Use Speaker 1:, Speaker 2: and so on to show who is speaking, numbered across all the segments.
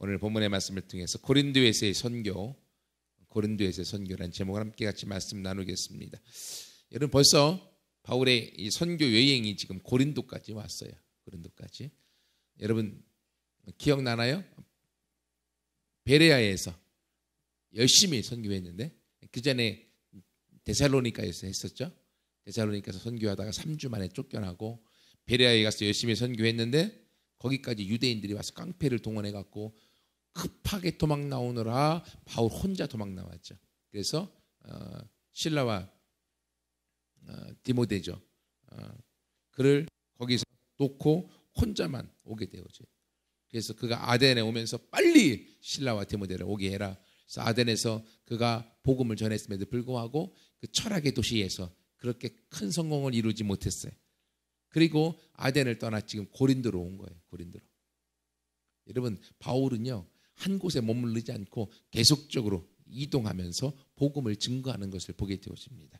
Speaker 1: 오늘 본문의 말씀을 통해서 고린도에서의 선교, 고린도에서의 선교라는 제목을 함께 같이 말씀 나누겠습니다. 여러분 벌써 바울의 이 선교 여행이 지금 고린도까지 왔어요. 고린도까지. 여러분 기억나나요? 베레아에서 열심히 선교했는데 그 전에 데살로니가에서 했었죠. 데살로니가에서 선교하다가 3주 만에 쫓겨나고 베레아에 가서 열심히 선교했는데 거기까지 유대인들이 와서 깡패를 동원해 갖고 급하게 도망 나오느라 바울 혼자 도망 나왔죠. 그래서 실라와 디모데죠. 그를 거기서 놓고 혼자만 오게 되어죠. 그래서 그가 아덴에 오면서 빨리 실라와 디모데를 오게 해라. 그래서 아덴에서 그가 복음을 전했음에도 불구하고 그 철학의 도시에서 그렇게 큰 성공을 이루지 못했어요. 그리고 아덴을 떠나 지금 고린도로 온 거예요. 고린도로. 여러분 바울은요 한 곳에 머무르지 않고 계속적으로 이동하면서 복음을 증거하는 것을 보게 되어집니다.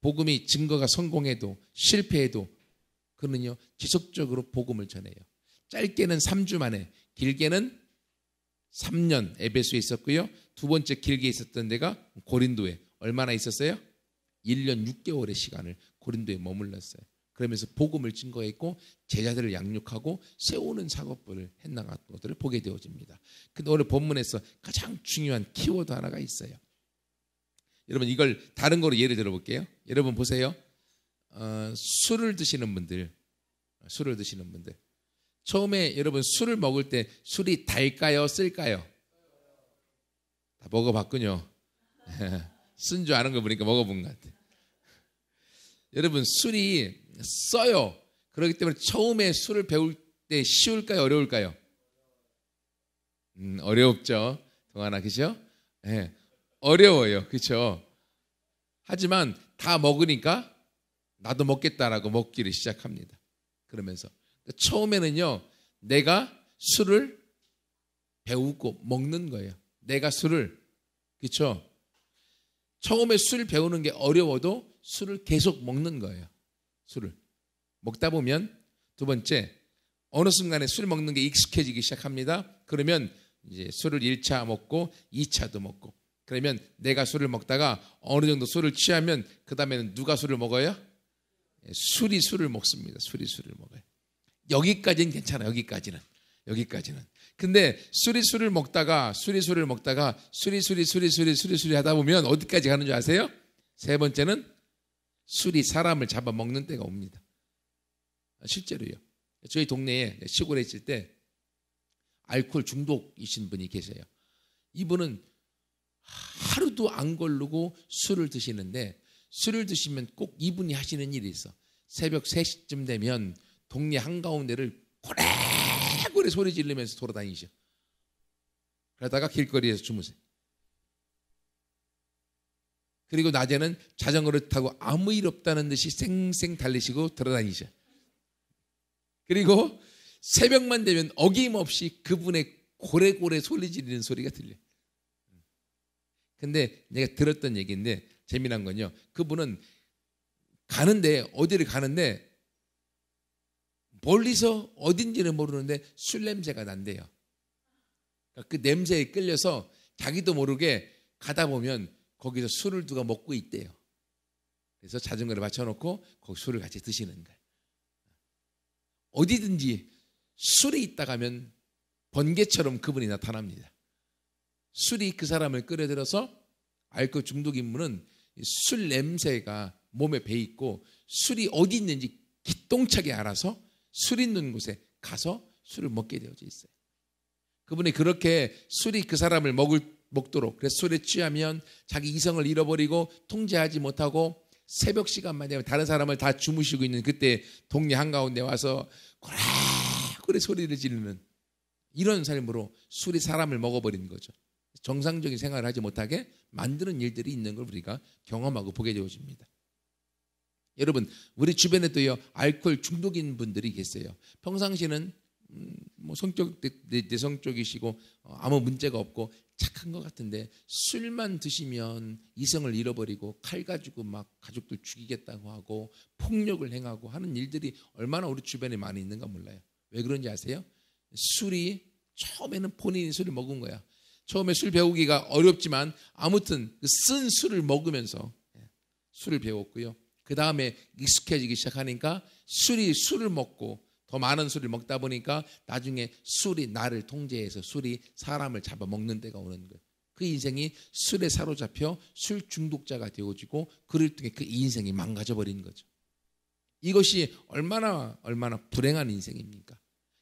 Speaker 1: 복음이 증거가 성공해도 실패해도 그는요 지속적으로 복음을 전해요. 짧게는 3주 만에, 길게는 3년 에베소에 있었고요. 두 번째 길게 있었던 데가 고린도에 얼마나 있었어요? 1년 6개월의 시간을 고린도에 머물렀어요. 그러면서 복음을 증거했고 제자들을 양육하고 세우는 작업을 해나간 것들을 보게 되어집니다. 근데 오늘 본문에서 가장 중요한 키워드 하나가 있어요. 여러분 이걸 다른 거로 예를 들어볼게요. 여러분 보세요. 술을 드시는 분들 처음에 여러분 술을 먹을 때 술이 달까요? 쓸까요? 다 먹어봤군요. 쓴 줄 아는 거 보니까 먹어본 것 같아요. 여러분 술이 써요. 그렇기 때문에 처음에 술을 배울 때 쉬울까요? 어려울까요? 어렵죠. 동아나 그죠? 네. 어려워요. 그렇죠? 하지만 다 먹으니까 나도 먹겠다라고 먹기를 시작합니다. 그러면서 처음에는요 내가 술을 배우고 먹는 거예요. 내가 술을 그렇죠? 처음에 술 배우는 게 어려워도 술을 계속 먹는 거예요. 술을 먹다 보면 두 번째 어느 순간에 술 먹는 게 익숙해지기 시작합니다. 그러면 이제 술을 1차 먹고 2차도 먹고 그러면 내가 술을 먹다가 어느 정도 술을 취하면 그 다음에는 누가 술을 먹어요? 술이 술을 먹습니다. 술이 술을 먹어요. 여기까지는 괜찮아요. 여기까지는. 근데 술이 술을 먹다가 술이 하다 보면 어디까지 가는 줄 아세요? 세 번째는 술이 사람을 잡아먹는 때가 옵니다. 실제로요. 저희 동네에 시골에 있을 때 알코올 중독이신 분이 계세요. 이분은 하루도 안 걸르고 술을 드시는데 술을 드시면 꼭 이분이 하시는 일이 있어. 새벽 3시쯤 되면 동네 한가운데를 고래고래 소리 지르면서 돌아다니셔. 그러다가 길거리에서 주무세요. 그리고 낮에는 자전거를 타고 아무 일 없다는 듯이 쌩쌩 달리시고 돌아다니셔. 그리고 새벽만 되면 어김없이 그분의 고래고래 소리 지르는 소리가 들려요. 근데 내가 들었던 얘기인데 재미난 건요. 그분은 어디를 가는데 멀리서 어딘지는 모르는데 술 냄새가 난대요. 그 냄새에 끌려서 자기도 모르게 가다 보면 거기서 술을 누가 먹고 있대요. 그래서 자전거를 받쳐놓고 거기 술을 같이 드시는 거예요. 어디든지 술이 있다 가면 번개처럼 그분이 나타납니다. 술이 그 사람을 끌어들여서 알코올 중독 인물은 술 냄새가 몸에 배있고 술이 어디 있는지 기똥차게 알아서 술 있는 곳에 가서 술을 먹게 되어져 있어요. 그분이 그렇게 술이 그 사람을 먹도록 그래서 술에 취하면 자기 이성을 잃어버리고 통제하지 못하고 새벽 시간만 되면 다른 사람을 다 주무시고 있는 그때 동네 한가운데 와서 고래고래 소리를 지르는 이런 삶으로 술이 사람을 먹어버리는 거죠. 정상적인 생활을 하지 못하게 만드는 일들이 있는 걸 우리가 경험하고 보게 되어집니다. 여러분 우리 주변에도요 알코올 중독인 분들이 계세요. 평상시는 뭐 성격 내성적이시고 아무 문제가 없고 착한 것 같은데 술만 드시면 이성을 잃어버리고 칼 가지고 막 가족들 죽이겠다고 하고 폭력을 행하고 하는 일들이 얼마나 우리 주변에 많이 있는가 몰라요. 왜 그런지 아세요? 술이 처음에는 본인이 술을 먹은 거야. 처음에 술 배우기가 어렵지만 아무튼 쓴 술을 먹으면서 술을 배웠고요. 그 다음에 익숙해지기 시작하니까 술을 먹고 더 많은 술을 먹다 보니까 나중에 술이 나를 통제해서 술이 사람을 잡아먹는 때가 오는 거예요. 그 인생이 술에 사로잡혀 술 중독자가 되어지고 그를 통해 그 인생이 망가져버린 거죠. 이것이 얼마나 불행한 인생입니까?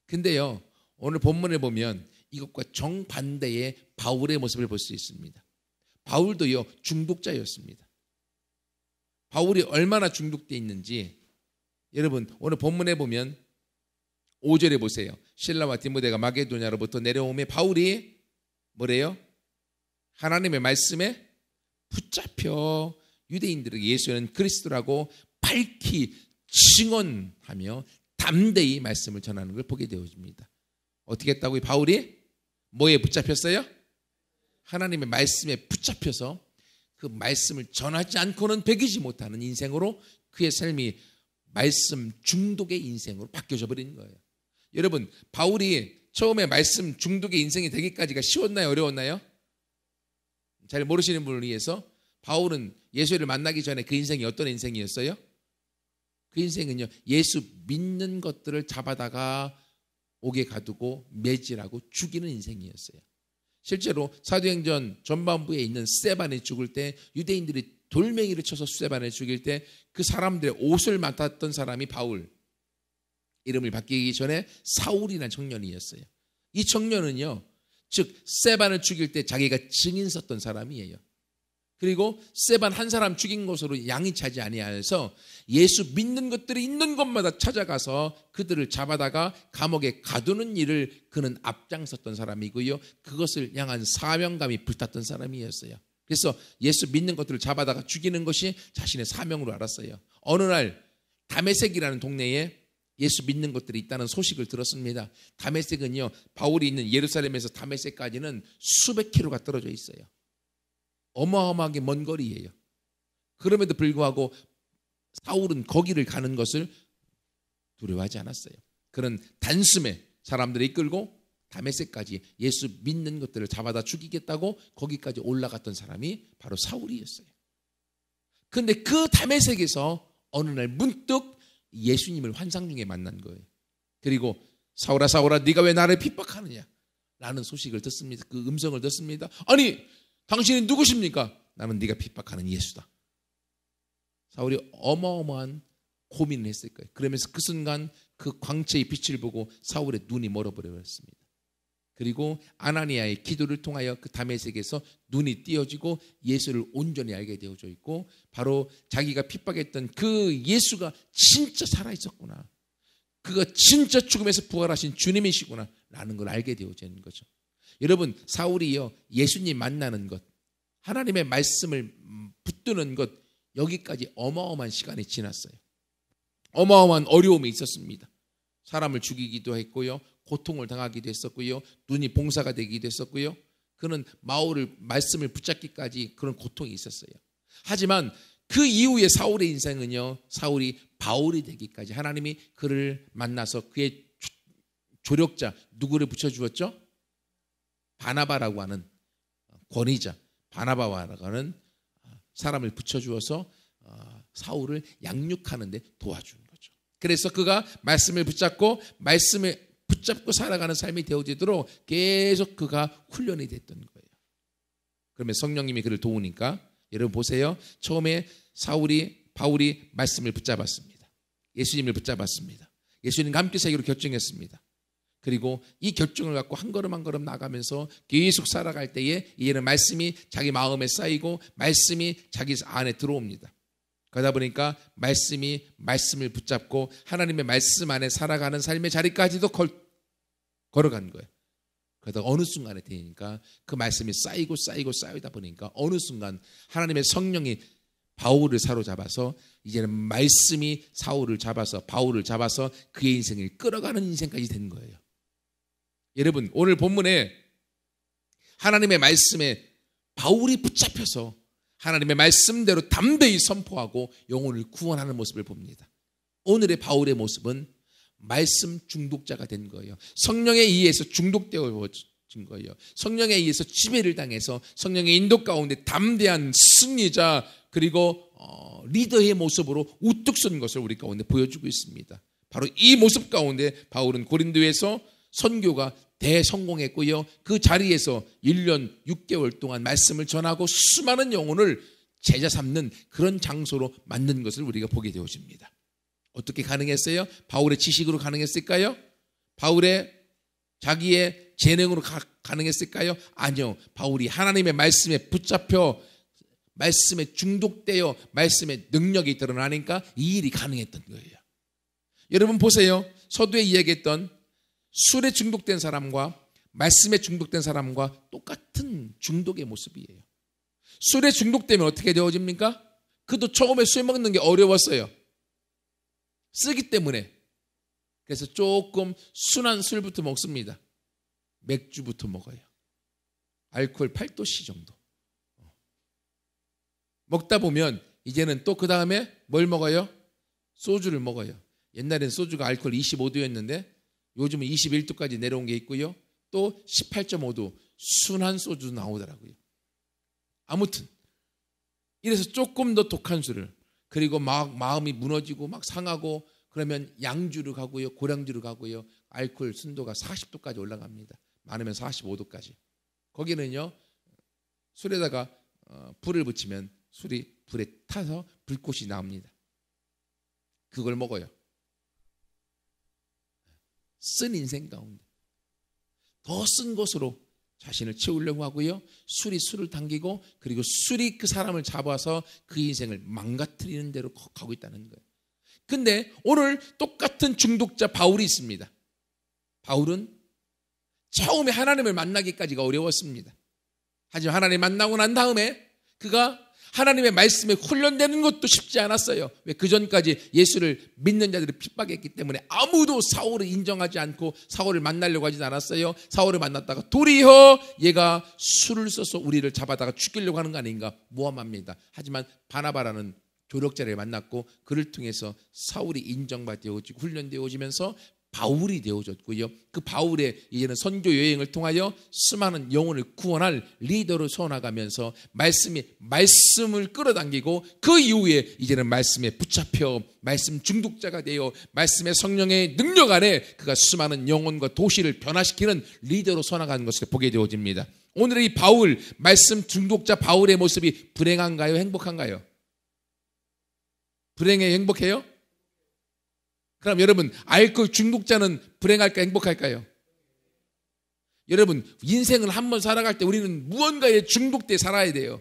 Speaker 1: 근데요, 오늘 본문에 보면 이것과 정반대의 바울의 모습을 볼 수 있습니다. 바울도요, 중독자였습니다. 바울이 얼마나 중독되어 있는지 여러분 오늘 본문에 보면 5절에 보세요. 실라와 디모데가 마게도냐로부터 내려오며 바울이 뭐래요? 하나님의 말씀에 붙잡혀 유대인들에게 예수는 그리스도라고 밝히 증언하며 담대히 말씀을 전하는 걸 보게 되어집니다. 어떻게 했다고요? 바울이 뭐에 붙잡혔어요? 하나님의 말씀에 붙잡혀서 그 말씀을 전하지 않고는 배기지 못하는 인생으로 그의 삶이 말씀 중독의 인생으로 바뀌어져 버린 거예요. 여러분, 바울이 처음에 말씀 중독의 인생이 되기까지가 쉬웠나요? 어려웠나요? 잘 모르시는 분을 위해서 바울은 예수를 만나기 전에 그 인생이 어떤 인생이었어요? 그 인생은요, 예수 믿는 것들을 잡아다가 옥에 가두고 매질하고 죽이는 인생이었어요. 실제로 사도행전 전반부에 있는 스데반이 죽을 때 유대인들이 돌멩이를 쳐서 스데반을 죽일 때 그 사람들의 옷을 맡았던 사람이 바울, 이름을 바뀌기 전에 사울이라는 청년이었어요. 이 청년은요, 즉 스데반을 죽일 때 자기가 증인 썼던 사람이에요. 그리고 스데반 한 사람 죽인 것으로 양이 차지 아니하여서 예수 믿는 것들이 있는 곳마다 찾아가서 그들을 잡아다가 감옥에 가두는 일을 그는 앞장섰던 사람이고요. 그것을 향한 사명감이 불탔던 사람이었어요. 그래서 예수 믿는 것들을 잡아다가 죽이는 것이 자신의 사명으로 알았어요. 어느 날 다메섹이라는 동네에 예수 믿는 것들이 있다는 소식을 들었습니다. 다메섹은요, 바울이 있는 예루살렘에서 다메섹까지는 수백 킬로가 떨어져 있어요. 어마어마하게 먼 거리예요. 그럼에도 불구하고 사울은 거기를 가는 것을 두려워하지 않았어요. 그는 단숨에 사람들을 이끌고 다메섹까지 예수 믿는 것들을 잡아다 죽이겠다고 거기까지 올라갔던 사람이 바로 사울이었어요. 그런데 그 다메섹에서 어느 날 문득 예수님을 환상 중에 만난 거예요. 그리고 사울아 사울아 네가 왜 나를 핍박하느냐 라는 소식을 듣습니다. 그 음성을 듣습니다. 아니 당신이 누구십니까? 나는 네가 핍박하는 예수다. 사울이 어마어마한 고민을 했을 거예요. 그러면서 그 순간 그 광채의 빛을 보고 사울의 눈이 멀어버렸습니다. 그리고 아나니아의 기도를 통하여 그 다메섹에서 눈이 띄어지고 예수를 온전히 알게 되어져 있고 바로 자기가 핍박했던 그 예수가 진짜 살아있었구나. 그가 진짜 죽음에서 부활하신 주님이시구나 라는 걸 알게 되어지는 거죠. 여러분, 사울이요, 예수님 만나는 것, 하나님의 말씀을 붙드는 것, 여기까지 어마어마한 시간이 지났어요. 어마어마한 어려움이 있었습니다. 사람을 죽이기도 했고요, 고통을 당하기도 했었고요, 눈이 봉사가 되기도 했었고요. 그는 말씀을 붙잡기까지 그런 고통이 있었어요. 하지만 그 이후에 사울의 인생은요, 사울이 바울이 되기까지 하나님이 그를 만나서 그의 조력자, 누구를 붙여주었죠? 바나바라고 하는 권위자, 바나바라고 하는 사람을 붙여주어서 사울을 양육하는 데 도와주는 거죠. 그래서 그가 말씀을 붙잡고 살아가는 삶이 되어지도록 계속 그가 훈련이 됐던 거예요. 그러면 성령님이 그를 도우니까 여러분 보세요. 처음에 바울이 말씀을 붙잡았습니다. 예수님을 붙잡았습니다. 예수님과 함께 살기로 결정했습니다. 그리고 이 결정을 갖고 한 걸음 한 걸음 나가면서 계속 살아갈 때에 이제는 말씀이 자기 마음에 쌓이고 말씀이 자기 안에 들어옵니다. 그러다 보니까 말씀을 붙잡고 하나님의 말씀 안에 살아가는 삶의 자리까지도 걸어간 거예요. 그러다 어느 순간에 되니까 그 말씀이 쌓이다 보니까 어느 순간 하나님의 성령이 바울을 사로잡아서 이제는 말씀이 바울을 잡아서 그의 인생을 끌어가는 인생까지 된 거예요. 여러분, 오늘 본문에 하나님의 말씀에 바울이 붙잡혀서 하나님의 말씀대로 담대히 선포하고 영혼을 구원하는 모습을 봅니다. 오늘의 바울의 모습은 말씀 중독자가 된 거예요. 성령에 의해서 중독되어진 거예요. 성령에 의해서 지배를 당해서 성령의 인도 가운데 담대한 승리자 그리고 리더의 모습으로 우뚝 선 것을 우리 가운데 보여주고 있습니다. 바로 이 모습 가운데 바울은 고린도에서 선교가 대성공했고요. 그 자리에서 1년 6개월 동안 말씀을 전하고 수많은 영혼을 제자 삼는 그런 장소로 만든 것을 우리가 보게 되어집니다. 어떻게 가능했어요? 바울의 지식으로 가능했을까요? 바울의 자기의 재능으로 가능했을까요? 아니요. 바울이 하나님의 말씀에 붙잡혀 말씀에 중독되어 말씀의 능력이 드러나니까 이 일이 가능했던 거예요. 여러분 보세요. 서두에 이야기했던 술에 중독된 사람과 말씀에 중독된 사람과 똑같은 중독의 모습이에요. 술에 중독되면 어떻게 되어집니까? 그도 처음에 술 먹는 게 어려웠어요. 쓰기 때문에. 그래서 조금 순한 술부터 먹습니다. 맥주부터 먹어요. 알코올 8도씨 정도. 먹다 보면 이제는 또 그 다음에 뭘 먹어요? 소주를 먹어요. 옛날엔 소주가 알코올 25도였는데 요즘은 21도까지 내려온 게 있고요. 또 18.5도 순한 소주 나오더라고요. 아무튼 이래서 조금 더 독한 술을 그리고 막 마음이 무너지고 막 상하고 그러면 양주를 가고요. 고량주를 가고요. 알코올 순도가 40도까지 올라갑니다. 많으면 45도까지. 거기는요. 술에다가 불을 붙이면 술이 불에 타서 불꽃이 나옵니다. 그걸 먹어요. 쓴 인생 가운데 더 쓴 것으로 자신을 채우려고 하고요. 술이 술을 당기고 그리고 술이 그 사람을 잡아서 그 인생을 망가뜨리는 대로 가고 있다는 거예요. 근데 오늘 똑같은 중독자 바울이 있습니다. 바울은 처음에 하나님을 만나기까지가 어려웠습니다. 하지만 하나님 만나고 난 다음에 그가 하나님의 말씀에 훈련되는 것도 쉽지 않았어요. 왜? 그 전까지 예수를 믿는 자들을 핍박했기 때문에 아무도 사울을 인정하지 않고 사울을 만나려고 하진 않았어요. 사울을 만났다가 도리어 얘가 술을 써서 우리를 잡아다가 죽이려고 하는 거 아닌가 모함합니다. 하지만 바나바라는 조력자를 만났고 그를 통해서 사울이 인정받아지고 훈련되어지면서 바울이 되어졌고요. 그 바울의 이제는 선교 여행을 통하여 수많은 영혼을 구원할 리더로 서나가면서 말씀을 끌어당기고 그 이후에 이제는 말씀에 붙잡혀 말씀 중독자가 되어 말씀의 성령의 능력 아래 그가 수많은 영혼과 도시를 변화시키는 리더로 서나가는 것을 보게 되어집니다. 오늘의 이 바울, 말씀 중독자 바울의 모습이 불행한가요? 행복한가요? 불행해 행복해요? 그럼 여러분 알코올 중독자는 불행할까 행복할까요? 여러분 인생을 한번 살아갈 때 우리는 무언가에 중독돼 살아야 돼요.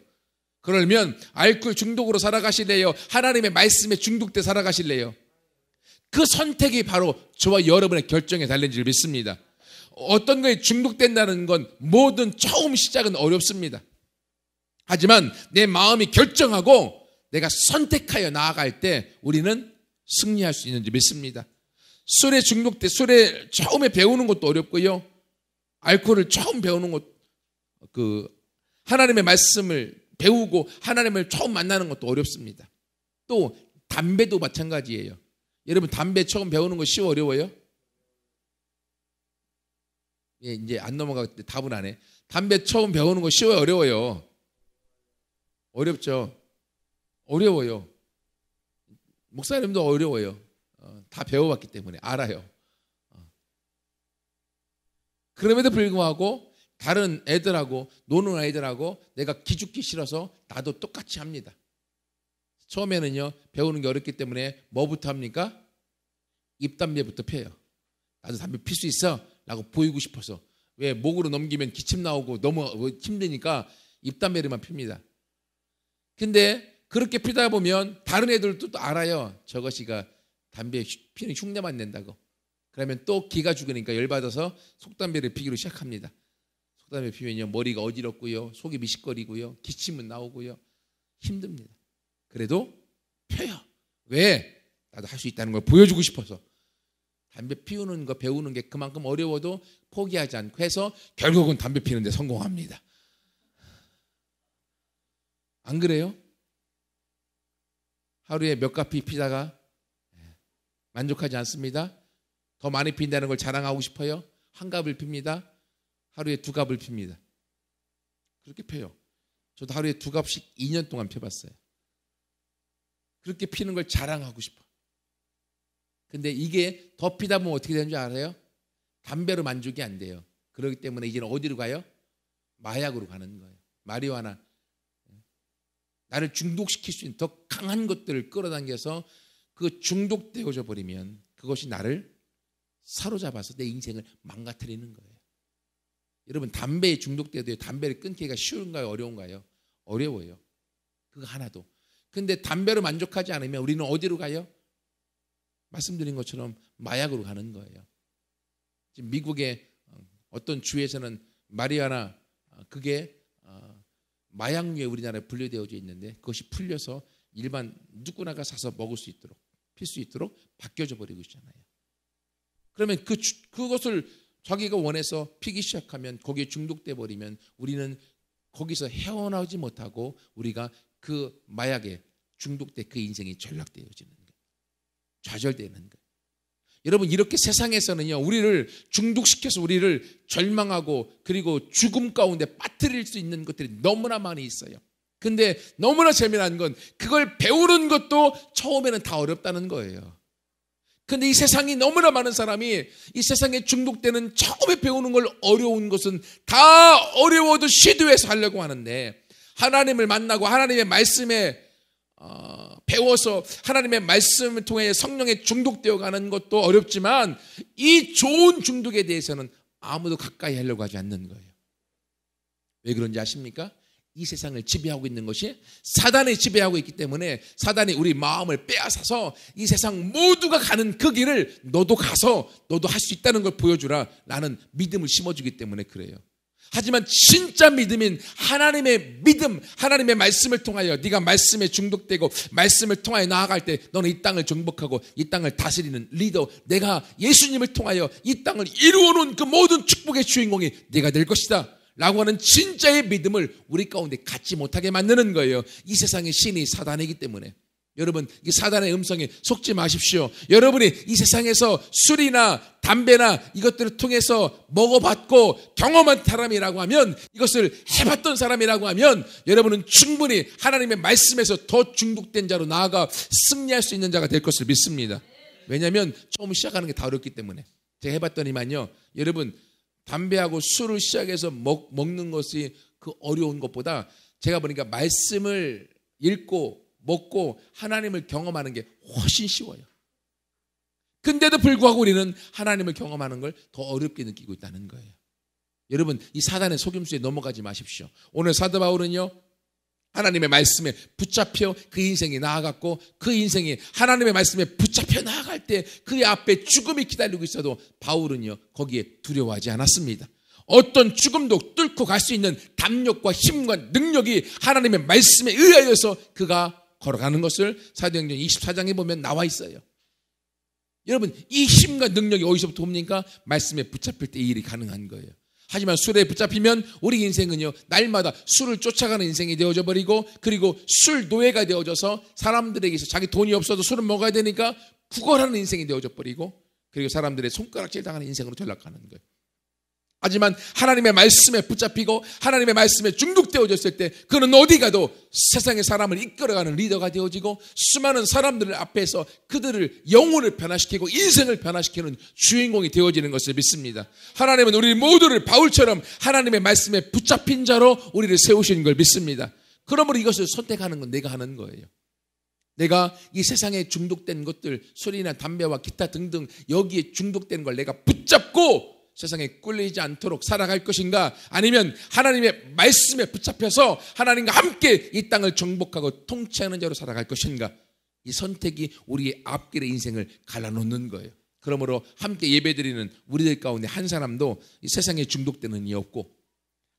Speaker 1: 그러면 알코올 중독으로 살아가실래요? 하나님의 말씀에 중독돼 살아가실래요? 그 선택이 바로 저와 여러분의 결정에 달린 줄 믿습니다. 어떤 거에 중독된다는 건 모든 처음 시작은 어렵습니다. 하지만 내 마음이 결정하고 내가 선택하여 나아갈 때 우리는 승리할 수 있는지 믿습니다. 술에 중독돼 술에 처음에 배우는 것도 어렵고요. 알코올을 처음 배우는 것, 하나님의 말씀을 배우고 하나님을 처음 만나는 것도 어렵습니다. 또 담배도 마찬가지예요. 여러분 담배 처음 배우는 거 쉬워 어려워요? 예, 이제 안 넘어가고 답은 안 해. 담배 처음 배우는 거 쉬워요 어려워요? 어렵죠. 어려워요. 목사님도 어려워요. 다 배워봤기 때문에 알아요. 그럼에도 불구하고 다른 애들하고 노는 아이들하고 내가 기죽기 싫어서 나도 똑같이 합니다. 처음에는요 배우는 게 어렵기 때문에 뭐부터 합니까? 입담배부터 펴요. 나도 담배 필 수 있어 라고 보이고 싶어서. 왜? 목으로 넘기면 기침 나오고 너무 힘드니까 입담배를만 핍니다. 근데 그렇게 피다 보면 다른 애들도 또 알아요. 저것이가 담배 피는 흉내만 낸다고. 그러면 또 기가 죽으니까 열받아서 속담배를 피기로 시작합니다. 속담배 피면요 머리가 어지럽고요. 속이 미식거리고요. 기침은 나오고요. 힘듭니다. 그래도 펴요. 왜? 나도 할 수 있다는 걸 보여주고 싶어서. 담배 피우는 거 배우는 게 그만큼 어려워도 포기하지 않고 해서 결국은 담배 피는 데 성공합니다. 안 그래요? 하루에 몇 가피 피다가 만족하지 않습니다. 더 많이 핀다는 걸 자랑하고 싶어요? 한 갑을 핍니다. 하루에 두 갑을 핍니다. 그렇게 펴요. 저도 하루에 두 갑씩 2년 동안 펴봤어요. 그렇게 피는 걸 자랑하고 싶어. 근데 이게 더 피다 보면 어떻게 되는 줄 알아요? 담배로 만족이 안 돼요. 그렇기 때문에 이제는 어디로 가요? 마약으로 가는 거예요. 마리화나. 나를 중독시킬 수 있는 더 강한 것들을 끌어당겨서 그 중독되어져 버리면 그것이 나를 사로잡아서 내 인생을 망가뜨리는 거예요. 여러분, 담배에 중독되어도 담배를 끊기가 쉬운가요? 어려운가요? 어려워요. 그거 하나도. 근데 담배로 만족하지 않으면 우리는 어디로 가요? 말씀드린 것처럼 마약으로 가는 거예요. 지금 미국의 어떤 주에서는 마리아나 그게 마약류에 우리나라에 분류되어져 있는데 그것이 풀려서 일반 누구나가 사서 먹을 수 있도록 필 수 있도록 바뀌어져 버리고 있잖아요. 그러면 그것을 자기가 원해서 피기 시작하면 거기에 중독돼 버리면 우리는 거기서 헤어나오지 못하고 우리가 그 마약에 중독돼 그 인생이 전락되어지는 거예요. 좌절되는 거예요. 여러분, 이렇게 세상에서는요, 우리를 중독시켜서 우리를 절망하고 그리고 죽음 가운데 빠뜨릴 수 있는 것들이 너무나 많이 있어요. 근데 너무나 재미난 건 그걸 배우는 것도 처음에는 다 어렵다는 거예요. 근데 이 세상이 너무나 많은 사람이 이 세상에 중독되는 처음에 배우는 걸 어려운 것은 다 어려워도 시도해서 하려고 하는데 하나님을 만나고 하나님의 말씀에 배워서 하나님의 말씀을 통해 성령에 중독되어 가는 것도 어렵지만 이 좋은 중독에 대해서는 아무도 가까이 하려고 하지 않는 거예요. 왜 그런지 아십니까? 이 세상을 지배하고 있는 것이 사단이 지배하고 있기 때문에 사단이 우리 마음을 빼앗아서 이 세상 모두가 가는 그 길을 너도 가서 너도 할 수 있다는 걸 보여주라 라는 믿음을 심어주기 때문에 그래요. 하지만 진짜 믿음인 하나님의 믿음, 하나님의 말씀을 통하여 네가 말씀에 중독되고 말씀을 통하여 나아갈 때 너는 이 땅을 정복하고 이 땅을 다스리는 리더, 내가 예수님을 통하여 이 땅을 이루어놓은 그 모든 축복의 주인공이 네가 될 것이다 라고 하는 진짜의 믿음을 우리 가운데 갖지 못하게 만드는 거예요. 이 세상의 신이 사단이기 때문에. 여러분, 이 사단의 음성에 속지 마십시오. 여러분이 이 세상에서 술이나 담배나 이것들을 통해서 먹어봤고 경험한 사람이라고 하면, 이것을 해봤던 사람이라고 하면 여러분은 충분히 하나님의 말씀에서 더 중독된 자로 나아가 승리할 수 있는 자가 될 것을 믿습니다. 왜냐하면 처음 시작하는 게 다 어렵기 때문에. 제가 해봤더니만요, 여러분, 담배하고 술을 시작해서 먹는 것이 그 어려운 것보다 제가 보니까 말씀을 읽고 먹고 하나님을 경험하는 게 훨씬 쉬워요. 근데도 불구하고 우리는 하나님을 경험하는 걸 더 어렵게 느끼고 있다는 거예요. 여러분, 이 사단의 속임수에 넘어가지 마십시오. 오늘 사도 바울은요, 하나님의 말씀에 붙잡혀 그 인생이 나아갔고 그 인생이 하나님의 말씀에 붙잡혀 나아갈 때 그 앞에 죽음이 기다리고 있어도 바울은요, 거기에 두려워하지 않았습니다. 어떤 죽음도 뚫고 갈 수 있는 담력과 힘과 능력이 하나님의 말씀에 의하여서 그가 걸어가는 것을 사도행전 24장에 보면 나와 있어요. 여러분, 이 힘과 능력이 어디서부터 옵니까? 말씀에 붙잡힐 때 이 일이 가능한 거예요. 하지만 술에 붙잡히면 우리 인생은요, 날마다 술을 쫓아가는 인생이 되어져 버리고, 그리고 술 노예가 되어져서 사람들에게서 자기 돈이 없어도 술을 먹어야 되니까 구걸하는 인생이 되어져 버리고, 그리고 사람들의 손가락질 당하는 인생으로 전락하는 거예요. 하지만 하나님의 말씀에 붙잡히고 하나님의 말씀에 중독되어졌을 때 그는 어디 가도 세상의 사람을 이끌어가는 리더가 되어지고 수많은 사람들 앞에서 그들을 영혼을 변화시키고 인생을 변화시키는 주인공이 되어지는 것을 믿습니다. 하나님은 우리 모두를 바울처럼 하나님의 말씀에 붙잡힌 자로 우리를 세우시는 걸 믿습니다. 그러므로 이것을 선택하는 건 내가 하는 거예요. 내가 이 세상에 중독된 것들, 술이나 담배와 기타 등등 여기에 중독된 걸 내가 붙잡고 세상에 꿀리지 않도록 살아갈 것인가, 아니면 하나님의 말씀에 붙잡혀서 하나님과 함께 이 땅을 정복하고 통치하는 자로 살아갈 것인가, 이 선택이 우리의 앞길의 인생을 갈라놓는 거예요. 그러므로 함께 예배드리는 우리들 가운데 한 사람도 이 세상에 중독되는 이 없고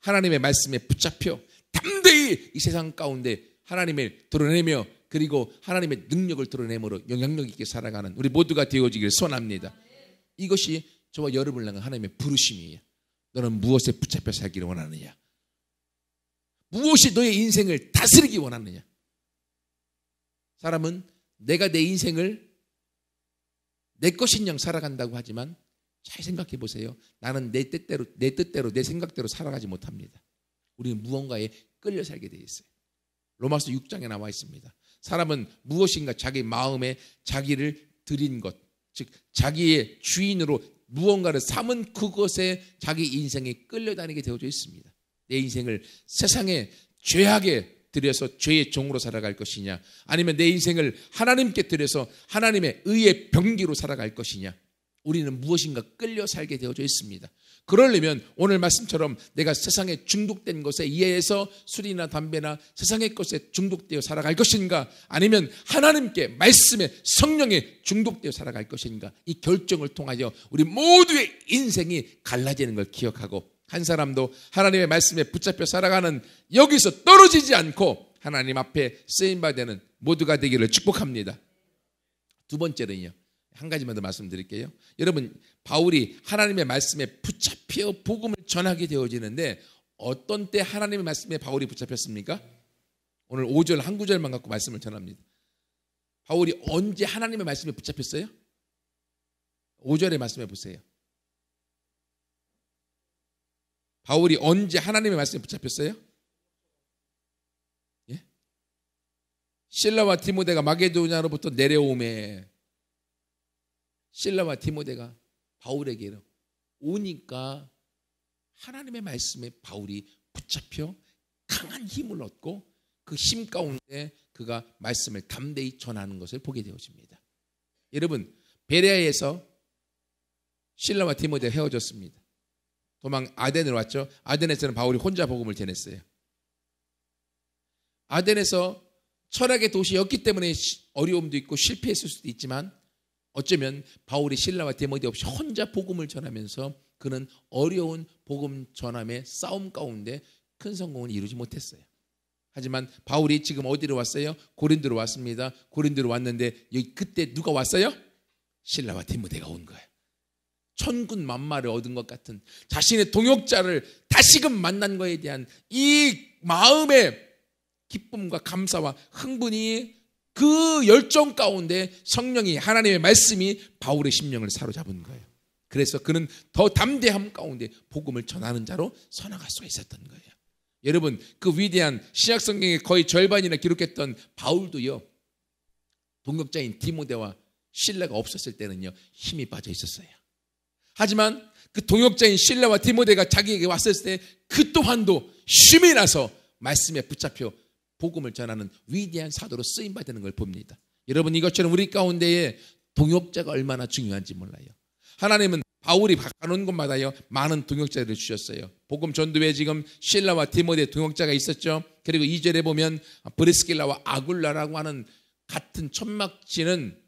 Speaker 1: 하나님의 말씀에 붙잡혀 담대히 이 세상 가운데 하나님을 드러내며 그리고 하나님의 능력을 드러내므로 영향력 있게 살아가는 우리 모두가 되어지길 소원합니다. 이것이 저와 여러분을 향한 하나님의 부르심이에요. 너는 무엇에 붙잡혀 살기를 원하느냐? 무엇이 너의 인생을 다스리기 원하느냐? 사람은 내가 내 인생을 내 것인 양 살아간다고 하지만 잘 생각해 보세요. 나는 내 뜻대로 내 생각대로 살아가지 못합니다. 우리는 무언가에 끌려 살게 되어 있어요. 로마서 6장에 나와 있습니다. 사람은 무엇인가 자기 마음에 자기를 드린 것, 즉 자기의 주인으로 무언가를 삼은 그것에 자기 인생에 끌려다니게 되어져 있습니다. 내 인생을 세상에 죄악에 들여서 죄의 종으로 살아갈 것이냐, 아니면 내 인생을 하나님께 들여서 하나님의 의의 병기로 살아갈 것이냐, 우리는 무엇인가 끌려 살게 되어져 있습니다. 그러려면 오늘 말씀처럼 내가 세상에 중독된 것에 의해서 술이나 담배나 세상의 것에 중독되어 살아갈 것인가, 아니면 하나님께 말씀에 성령에 중독되어 살아갈 것인가, 이 결정을 통하여 우리 모두의 인생이 갈라지는 걸 기억하고, 한 사람도 하나님의 말씀에 붙잡혀 살아가는 여기서 떨어지지 않고 하나님 앞에 쓰임받는 모두가 되기를 축복합니다. 두 번째는요, 한 가지만 더 말씀드릴게요. 여러분, 바울이 하나님의 말씀에 붙잡혀 복음을 전하게 되어지는데 어떤 때 하나님의 말씀에 바울이 붙잡혔습니까? 오늘 5절 한 구절만 갖고 말씀을 전합니다. 바울이 언제 하나님의 말씀에 붙잡혔어요? 5절의 말씀해 보세요. 바울이 언제 하나님의 말씀에 붙잡혔어요? 예? 실라와 디모데가 마게도냐로부터 내려오매, 실라와 디모데가 바울에게 오니까 하나님의 말씀에 바울이 붙잡혀 강한 힘을 얻고 그 힘 가운데 그가 말씀을 담대히 전하는 것을 보게 되어집니다. 여러분, 베레아에서 실라와 디모데가 헤어졌습니다. 도망 아덴으로 왔죠. 아덴에서는 바울이 혼자 복음을 전했어요. 아덴에서 철학의 도시였기 때문에 어려움도 있고 실패했을 수도 있지만, 어쩌면 바울이 실라와 디모데 없이 혼자 복음을 전하면서 그는 어려운 복음 전함의 싸움 가운데 큰 성공을 이루지 못했어요. 하지만 바울이 지금 어디로 왔어요? 고린도로 왔습니다. 고린도로 왔는데 여기 그때 누가 왔어요? 실라와 디모데가 온 거예요. 천군 만마를 얻은 것 같은, 자신의 동역자를 다시금 만난 것에 대한 이 마음의 기쁨과 감사와 흥분이, 그 열정 가운데 성령이, 하나님의 말씀이 바울의 심령을 사로잡은 거예요. 그래서 그는 더 담대함 가운데 복음을 전하는 자로 서나갈 수가 있었던 거예요. 여러분, 그 위대한 신약성경의 거의 절반이나 기록했던 바울도요, 동역자인 디모데와 실라가 없었을 때는요 힘이 빠져 있었어요. 하지만 그 동역자인 실라와 디모데가 자기에게 왔을 때 그 또한도 힘이 나서 말씀에 붙잡혀 복음을 전하는 위대한 사도로 쓰임받는 걸 봅니다. 여러분, 이것처럼 우리 가운데에 동역자가 얼마나 중요한지 몰라요. 하나님은 바울이 가는 곳마다요 많은 동역자들을 주셨어요. 복음 전도에 지금 실라와 디모데 동역자가 있었죠. 그리고 2절에 보면 브리스길라와 아굴라라고 하는 같은 천막지는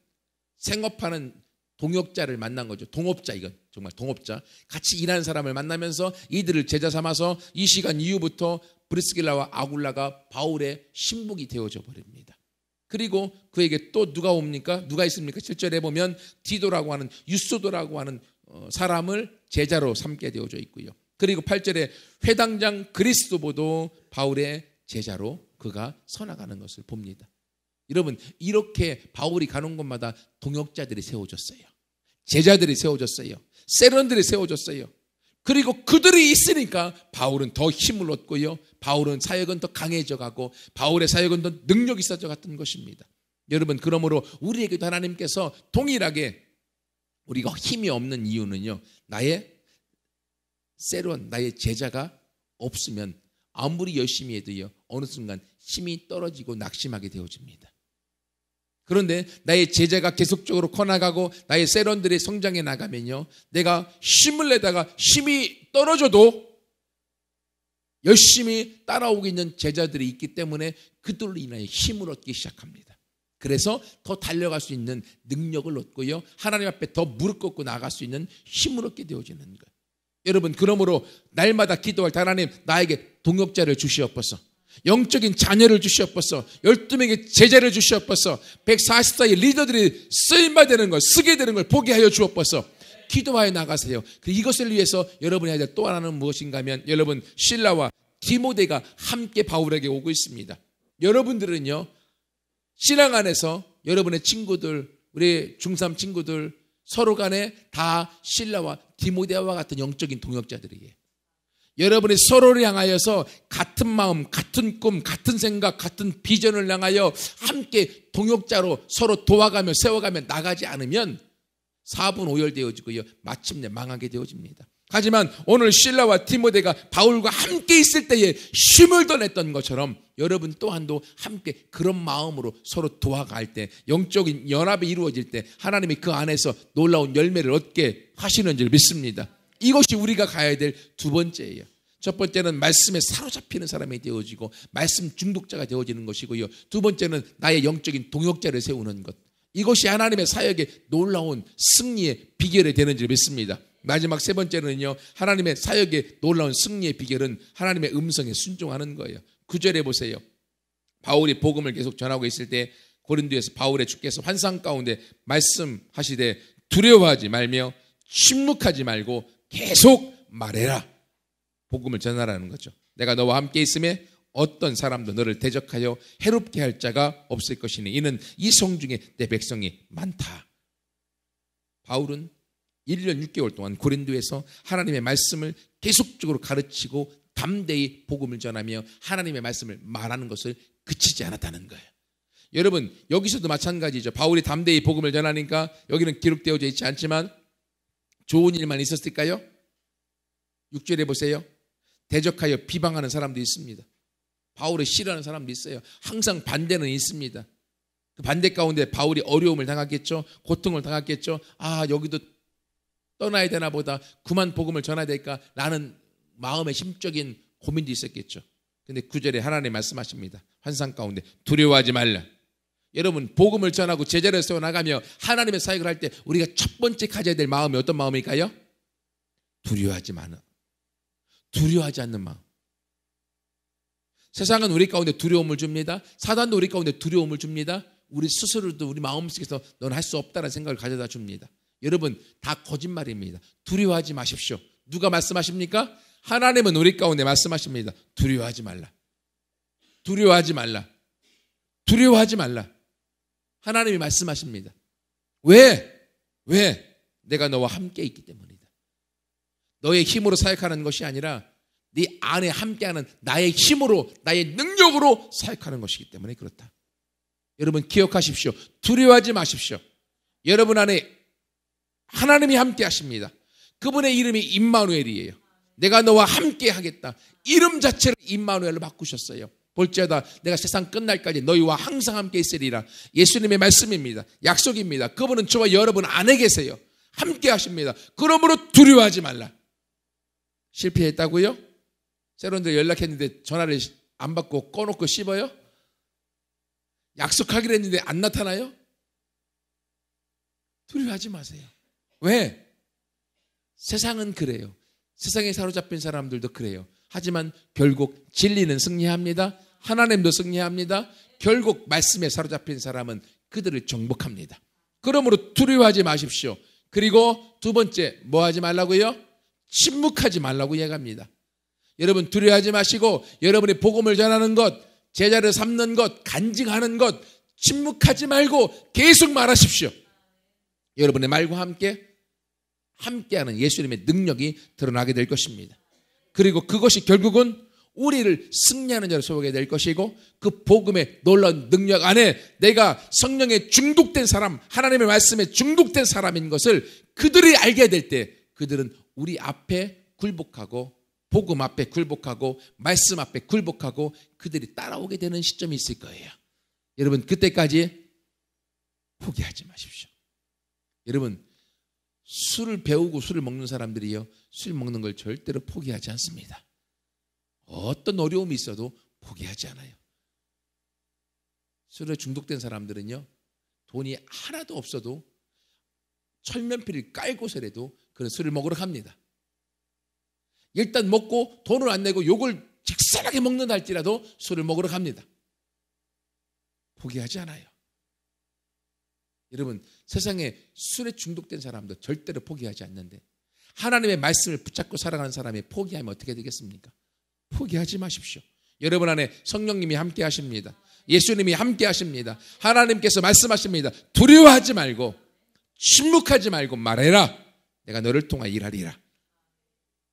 Speaker 1: 생업하는 동역자를 만난 거죠. 동업자, 이건 정말 동업자. 같이 일하는 사람을 만나면서 이들을 제자 삼아서 이 시간 이후부터 브리스길라와 아굴라가 바울의 신복이 되어져 버립니다. 그리고 그에게 또 누가 옵니까? 누가 있습니까? 7절에 보면 디도라고 하는, 유소도라고 하는 사람을 제자로 삼게 되어져 있고요. 그리고 8절에 회당장 그리스도보도 바울의 제자로 그가 서나가는 것을 봅니다. 여러분, 이렇게 바울이 가는 곳마다 동역자들이 세워졌어요. 제자들이 세워졌어요. 세런들이 세워졌어요. 그리고 그들이 있으니까 바울은 더 힘을 얻고요, 바울은 사역은 더 강해져 가고 바울의 사역은 더 능력이 있어져 갔던 것입니다. 여러분, 그러므로 우리에게도 하나님께서 동일하게, 우리가 힘이 없는 이유는요, 나의 세론, 나의 제자가 없으면 아무리 열심히 해도요 어느 순간 힘이 떨어지고 낙심하게 되어집니다. 그런데 나의 제자가 계속적으로 커나가고 나의 세런들이 성장해 나가면요, 내가 힘을 내다가 힘이 떨어져도 열심히 따라오고 있는 제자들이 있기 때문에 그들로 인하여 힘을 얻기 시작합니다. 그래서 더 달려갈 수 있는 능력을 얻고요, 하나님 앞에 더 무릎 꿇고 나아갈 수 있는 힘을 얻게 되어지는 거예요. 여러분, 그러므로 날마다 기도할 때 하나님, 나에게 동역자를 주시옵소서, 영적인 자녀를 주시옵소서, 12명의 제자를 주시옵소서, 144의 리더들이 쓰임받는 걸, 쓰게 되는 걸 보게 하여 주옵소서. 기도하여 나가세요. 이것을 위해서 여러분이 해야 될 또 하나는 무엇인가 하면, 여러분, 실라와 디모데가 함께 바울에게 오고 있습니다. 여러분들은요, 신앙 안에서 여러분의 친구들, 우리 중3 친구들, 서로 간에 다 실라와 디모데와 같은 영적인 동역자들이에요. 여러분이 서로를 향하여서 같은 마음, 같은 꿈, 같은 생각, 같은 비전을 향하여 함께 동역자로 서로 도와가며 세워가며 나가지 않으면 4분 오열되어지고요. 마침내 망하게 되어집니다. 하지만 오늘 실라와 디모데가 바울과 함께 있을 때에 힘을 더 냈던 것처럼 여러분 또한도 함께 그런 마음으로 서로 도와갈 때, 영적인 연합이 이루어질 때 하나님이 그 안에서 놀라운 열매를 얻게 하시는 줄 믿습니다. 이것이 우리가 가야 될 두 번째예요. 첫 번째는 말씀에 사로잡히는 사람이 되어지고 말씀 중독자가 되어지는 것이고요. 두 번째는 나의 영적인 동역자를 세우는 것. 이것이 하나님의 사역의 놀라운 승리의 비결이 되는 줄 믿습니다. 마지막 세 번째는요, 하나님의 사역의 놀라운 승리의 비결은 하나님의 음성에 순종하는 거예요. 9절에 보세요. 바울이 복음을 계속 전하고 있을 때 고린도에서 바울의 주께서 환상 가운데 말씀하시되 두려워하지 말며 침묵하지 말고 계속 말해라. 복음을 전하라는 거죠. 내가 너와 함께 있음에 어떤 사람도 너를 대적하여 해롭게 할 자가 없을 것이니 이는 이 성 중에 내 백성이 많다. 바울은 1년 6개월 동안 고린도에서 하나님의 말씀을 계속적으로 가르치고 담대히 복음을 전하며 하나님의 말씀을 말하는 것을 그치지 않았다는 거예요. 여러분, 여기서도 마찬가지죠. 바울이 담대히 복음을 전하니까 여기는 기록되어져 있지 않지만 좋은 일만 있었을까요? 6절에 보세요. 대적하여 비방하는 사람도 있습니다. 바울을 싫어하는 사람도 있어요. 항상 반대는 있습니다. 그 반대 가운데 바울이 어려움을 당했겠죠. 고통을 당했겠죠. 아, 여기도 떠나야 되나 보다. 그만 복음을 전해야 될까? 라는 마음의 심적인 고민도 있었겠죠. 근데 9절에 하나님 말씀하십니다. 환상 가운데 두려워하지 말라. 여러분, 복음을 전하고 제자를 세워나가며 하나님의 사역을 할 때 우리가 첫 번째 가져야 될 마음이 어떤 마음일까요? 두려워하지 마라. 두려워하지 않는 마음. 세상은 우리 가운데 두려움을 줍니다. 사단도 우리 가운데 두려움을 줍니다. 우리 스스로도 우리 마음속에서 넌 할 수 없다는 생각을 가져다 줍니다. 여러분, 다 거짓말입니다. 두려워하지 마십시오. 누가 말씀하십니까? 하나님은 우리 가운데 말씀하십니다. 두려워하지 말라. 두려워하지 말라. 두려워하지 말라. 하나님이 말씀하십니다. 왜? 내가 너와 함께 있기 때문이다. 너의 힘으로 사역하는 것이 아니라 네 안에 함께하는 나의 힘으로, 나의 능력으로 사역하는 것이기 때문에 그렇다. 여러분, 기억하십시오. 두려워하지 마십시오. 여러분 안에 하나님이 함께 하십니다. 그분의 이름이 임마누엘이에요. 내가 너와 함께 하겠다. 이름 자체를 임마누엘로 바꾸셨어요. 볼지어다 내가 세상 끝날까지 너희와 항상 함께 있으리라. 예수님의 말씀입니다. 약속입니다. 그분은 저와 여러분 안에 계세요. 함께 하십니다. 그러므로 두려워하지 말라. 실패했다고요? 세론들 연락했는데 전화를 안 받고 꺼놓고 씹어요? 약속하기로 했는데 안 나타나요? 두려워하지 마세요. 왜? 세상은 그래요. 세상에 사로잡힌 사람들도 그래요. 하지만 결국 진리는 승리합니다. 하나님도 승리합니다. 결국 말씀에 사로잡힌 사람은 그들을 정복합니다. 그러므로 두려워하지 마십시오. 그리고 두 번째, 뭐 하지 말라고요? 침묵하지 말라고 이야기합니다. 여러분, 두려워하지 마시고 여러분이 복음을 전하는 것, 제자를 삼는 것, 간증하는 것, 침묵하지 말고 계속 말하십시오. 여러분의 말과 함께하는 예수님의 능력이 드러나게 될 것입니다. 그리고 그것이 결국은 우리를 승리하는 자로 세우게 될 것이고 그 복음의 놀라운 능력 안에 내가 성령에 중독된 사람, 하나님의 말씀에 중독된 사람인 것을 그들이 알게 될 때 그들은 우리 앞에 굴복하고 복음 앞에 굴복하고 말씀 앞에 굴복하고 그들이 따라오게 되는 시점이 있을 거예요. 여러분, 그때까지 포기하지 마십시오. 여러분, 술을 배우고 술을 먹는 사람들이요, 술 먹는 걸 절대로 포기하지 않습니다. 어떤 어려움이 있어도 포기하지 않아요. 술에 중독된 사람들은요, 돈이 하나도 없어도 철면피를 깔고서라도 그런 술을 먹으러 갑니다. 일단 먹고 돈을 안 내고 욕을 직설하게 먹는다 할지라도 술을 먹으러 갑니다. 포기하지 않아요. 여러분, 세상에 술에 중독된 사람도 절대로 포기하지 않는데 하나님의 말씀을 붙잡고 살아가는 사람이 포기하면 어떻게 되겠습니까? 포기하지 마십시오. 여러분 안에 성령님이 함께 하십니다. 예수님이 함께 하십니다. 하나님께서 말씀하십니다. 두려워하지 말고 침묵하지 말고 말해라. 내가 너를 통하여 일하리라.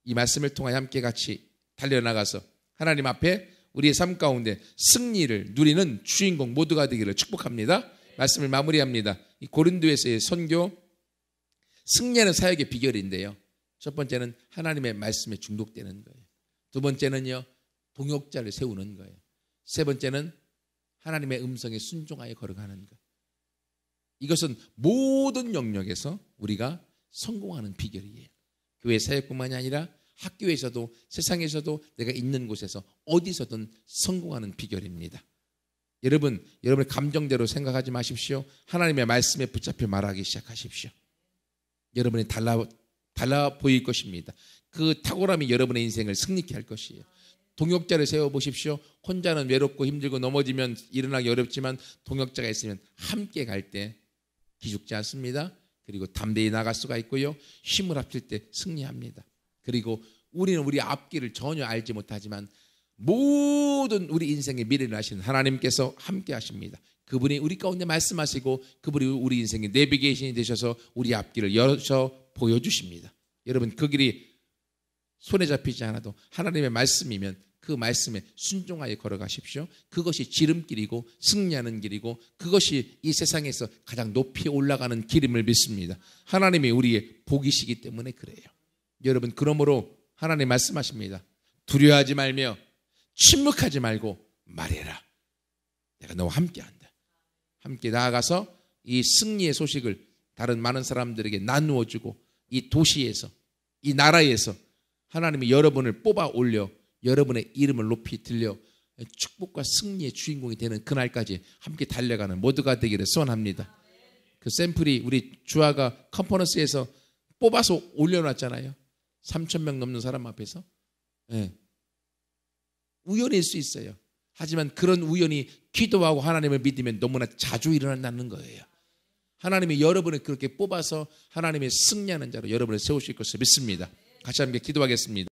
Speaker 1: 이 말씀을 통하여 함께 같이 달려나가서 하나님 앞에 우리의 삶 가운데 승리를 누리는 주인공 모두가 되기를 축복합니다. 말씀을 마무리합니다. 이 고린도에서의 선교, 승리하는 사역의 비결인데요. 첫 번째는 하나님의 말씀에 중독되는 거예요. 두 번째는요, 동역자를 세우는 거예요. 세 번째는 하나님의 음성에 순종하여 걸어가는 것. 이것은 모든 영역에서 우리가 성공하는 비결이에요. 교회 사역뿐만이 아니라 학교에서도 세상에서도 내가 있는 곳에서 어디서든 성공하는 비결입니다. 여러분, 여러분의 감정대로 생각하지 마십시오. 하나님의 말씀에 붙잡혀 말하기 시작하십시오. 여러분이 달라 보일 것입니다. 그 탁월함이 여러분의 인생을 승리케 할 것이에요. 동역자를 세워보십시오. 혼자는 외롭고 힘들고 넘어지면 일어나기 어렵지만 동역자가 있으면 함께 갈 때 기죽지 않습니다. 그리고 담대히 나갈 수가 있고요. 힘을 합칠 때 승리합니다. 그리고 우리는 우리 앞길을 전혀 알지 못하지만 모든 우리 인생의 미래를 아시는 하나님께서 함께 하십니다. 그분이 우리 가운데 말씀하시고 그분이 우리 인생의 내비게이션이 되셔서 우리 앞길을 열어서 보여주십니다. 여러분, 그 길이 손에 잡히지 않아도 하나님의 말씀이면 그 말씀에 순종하여 걸어가십시오. 그것이 지름길이고 승리하는 길이고 그것이 이 세상에서 가장 높이 올라가는 길임을 믿습니다. 하나님이 우리의 복이시기 때문에 그래요. 여러분, 그러므로 하나님 말씀하십니다. 두려워하지 말며 침묵하지 말고 말해라. 내가 너와 함께한다. 함께 나아가서 이 승리의 소식을 다른 많은 사람들에게 나누어주고 이 도시에서 이 나라에서 하나님이 여러분을 뽑아 올려 여러분의 이름을 높이 들려 축복과 승리의 주인공이 되는 그날까지 함께 달려가는 모두가 되기를 소원합니다. 그 샘플이 우리 주아가 컨퍼런스에서 뽑아서 올려놨잖아요. 3,000명 넘는 사람 앞에서. 네. 우연일 수 있어요. 하지만 그런 우연이 기도하고 하나님을 믿으면 너무나 자주 일어난다는 거예요. 하나님이 여러분을 그렇게 뽑아서 하나님의 승리하는 자로 여러분을 세우실 것을 믿습니다. 같이 함께 기도하겠습니다.